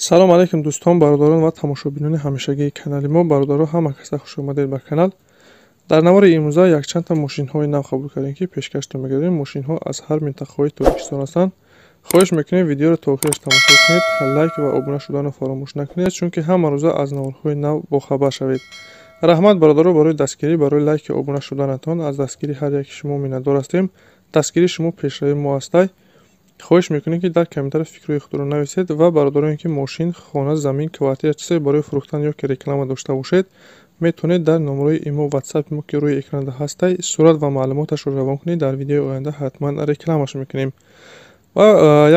салом алайкум дӯстон, бародарон ва тамошобинони ҳамешагии канали мо. Бародаро, ҳама каса хушомадед ба канал. Дар навори имрӯза якчандта мошинҳои нав қабул кардем, ки пешкашро мегардем. Мошинҳо аз ҳар минтақаҳои Тоҷикистон ҳастанд. хоҳиш мекунем видеоро то охираш тамошо кунед, лайк ва обуна шуданро фаромӯш накунед, чунки ҳама рӯза аз наворҳои нав бохабар шавед. раҳмат бародаро барои дастгирӣ, барои лайки обуна шуданатон. Аз дастгирии ҳар яки шумо миннатдор ҳастем. Дастгирии шумо пешравии мо ҳастай. хоҳиш мекунем ки дар комментариё фикрҳои худро нависед ва бародароне ки мошин, хона, замин, квартира чизе барои фурӯхтан ё ки реклама дошта бошед, метавонед дар номерои имо ватсапи мо ки рӯи экранда ҳастай сурат ва маълумоташро равон кунед. Дар видеои оянда ҳатман рекламаш мекунем. ва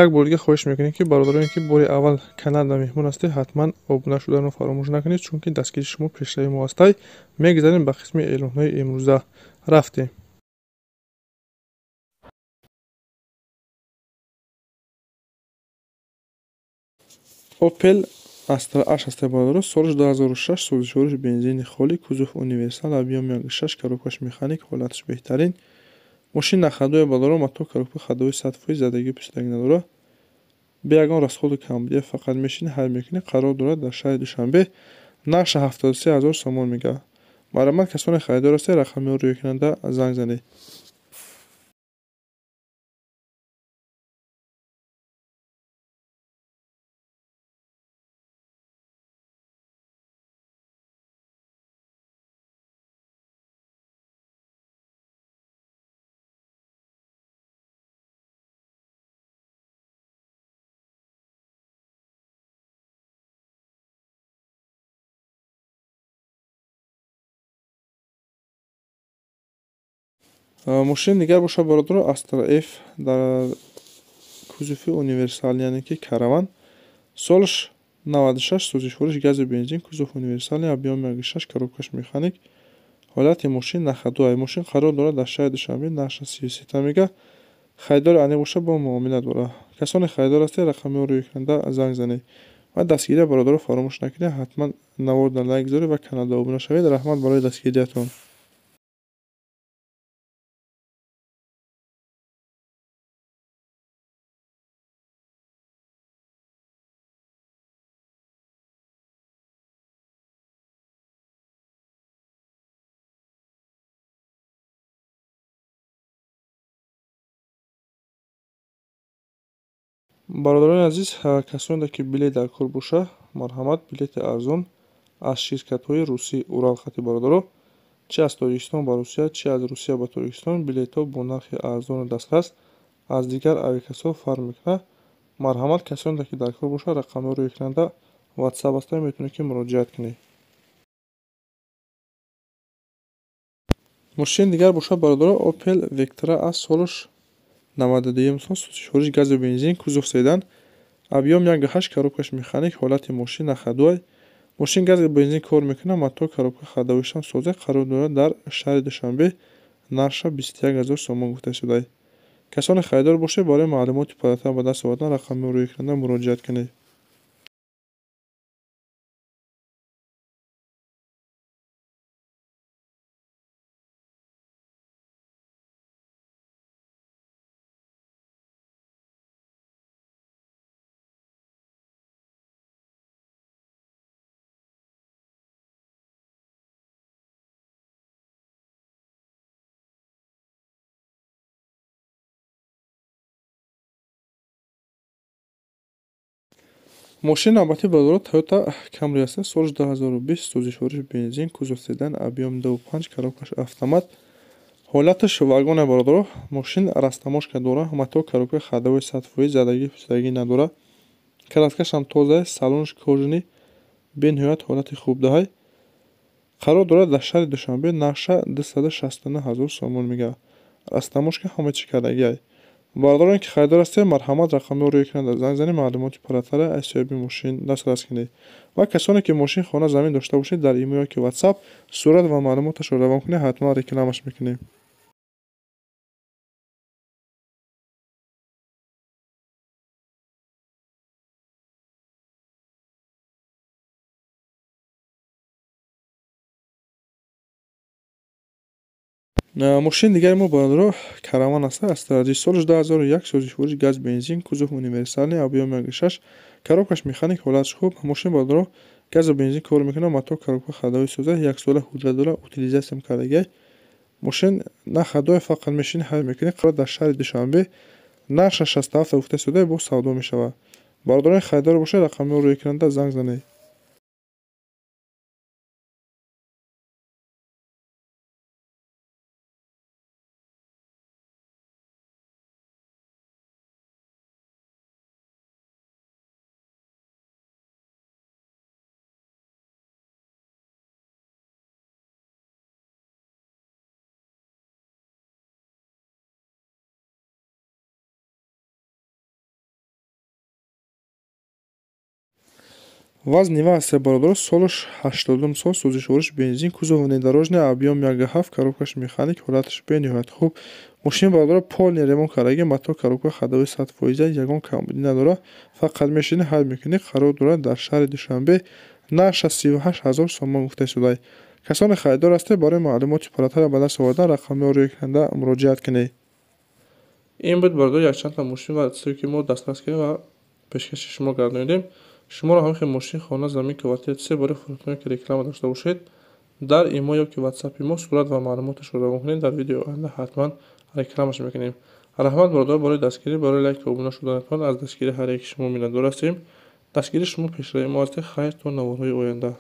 як бор дига хоҳиш мекунем ки бародароне ки бори аввал Канада меҳмон ҳастед, ҳатман обуна шуданро фаромӯш накунед, чунки дастгирии шумо пешравии мо ҳастай. Мегзарем ба қисми эълонҳои имрӯза. рафтем. Opel Astra H ҳастед бародаро. Солиш 2006, сӯзишвориш бензини холӣ, кузов универсал, объем 1.6, коробкаш механик, ҳолаташ беҳтарин. мошин нахадоя бародаро, мотор коробка ходовой 100%, задагӣ пӯстагӣ надора. бе ягон расходу камбудия фақат мешини ҳайр мекунӣ. қарор дорад дар шаҳри Душанбе. нақша 73000 сомон мегаҳад. маромад касоне харидор ҳастед, рақами рӯйкунанда занг занед. мошин дигар бошад бародаро, Astra F дар кузови универсал, яъне ки караван. солиш 96, сӯзишвориш газу бензин, кузов универсали, объем 1.6, коробкаш механик, ҳолати мошин нахадоя. мошин қарор дорад дар шаҳри Душанбе. нақша 33 мега. харидори ане боша бо муомила дора. касоне харидор ҳастед, рақами рӯйкунанда занг занед. ва дастгирия бародаро фаромӯш накунед. ҳатман наворда лайк гузоред ва каналда обуна шавед. раҳмат барои дастгириятон. бародарони азиз, касоне ки билет дар кор боша, марҳамат, билети арзон аз ширкатҳои русӣ Урал хати бародаро, чи аз Тоҷикистон ба Русия, чи аз Русия ба Тоҷикистон, билетҳо бо нархи арзону дастрас аз дигар авиакасо фарқ мекунад. марҳамат, касоне ки дар кор боша, рақами рӯйкунанда ватсап ҳастай, метавонед ки муроҷиат кунед. мошин дигар бошад бародаро, Opel Vectra аз солиш 92 сол, сӯзишвориш газу бензин, кузов седан, объем 1.8, коробкаш механик, ҳолати мошин нахадоя. мошин гази бензин кор мекунад. мотор коробка ходовоишам соза. қарор дорад дар шаҳри Душанбе. нарша 21000 сомон гуфта шудааст. касоне харидор бошед, барои маълумоти парватар ба даст овардан рақами рӯйкунанда муроҷиат кунед. мошин навбати бародаро, Toyota Camry аст. солиш 2020, сӯзишвориш бензин, кузов седан, объем 2.5, коробкаш автомат, ҳолаташ вагоне бародаро. мошин растамошка дора. мотор коробка ходовой 100%, задагӣ пӯстагӣ надора. краскашам тоза, салонаш кожани, бениҳоят ҳолати хуб даҳад. қарор дорад дар шаҳри Душанбе. нақша 269000 сомон мегаҳад. растамошка ҳама чӣ кардагиаст. бародароне ки харидор ҳастед, марҳамат, рақами рӯйкунанда занг занед, маълумоти парватара аз соҳиби мошин дастрас кунед. ва касоне ки мошин, хона, замин дошта бошед, дар имо ё ки ватсап сурат ва маълумоташро равон кунед, ҳатман рекламаш мекунем. мошини дигари мо бародаро караван аст. Аз режиссёриш 2001 созишвориш газ бензин, кузов универсальный, объём 1.6, коробкаш механик, ҳолаташ хуб. Мошин бародаро газу бензин кор мекунад, мотор коробка ходовӣ созад, 1 сола ҳуҷрат дорад, утилизатсия кардагӣ. Мошин на ходове фақат мешини ҳайр мекунӣ. Қарор дар шаҳри Душанбе наша 67 гуфта сода бо савдо мешавад. Бародарони харидор бошад, рақамҳои рӯйкунанда занг занед. ВАЗ Нива аст бародаро солаш 80 сол, созишвориш бензин, кузов внедорожный, объём 1.7, коробкаш механик, ҳолаташ бениҳоят хуб. Мошин бародаро полный ремонт кардагӣ, мотор коробка ходовӣ 100%, ягон камбудӣ надорад, фақат мешини ҳайр мекунӣ. Қарор дорад дар шаҳри Душанбе, наша 38 000 сомон гуфта сода. Касони харидор ҳастед, барои маълумоти фаронтар ба даст овардан рақамҳои рӯйкунанда муроҷиат кунед. Ин буд бародаро якчандта мошин ва чизе ки мо дастрас кардем ва пешкаши шумо гардонидем. Шуморо ҳамихи мошин, хона, замин, квартира, чизе барои фурӯхтане ки реклама дошта бошед, дар имо ёки ватсапи мо сурат ва маълумоташро равон кунед. Дар видеои оянда ҳатман рекламаш мекунем. раҳмат бародаро барои дастгирӣ, барои лайк ва обуна шуданатон аз дастгирии ҳар яки шумо миннатдор ҳастем. Дастгирии шумо пешрави мо ҳастед. Хайр то наворҳои оянда.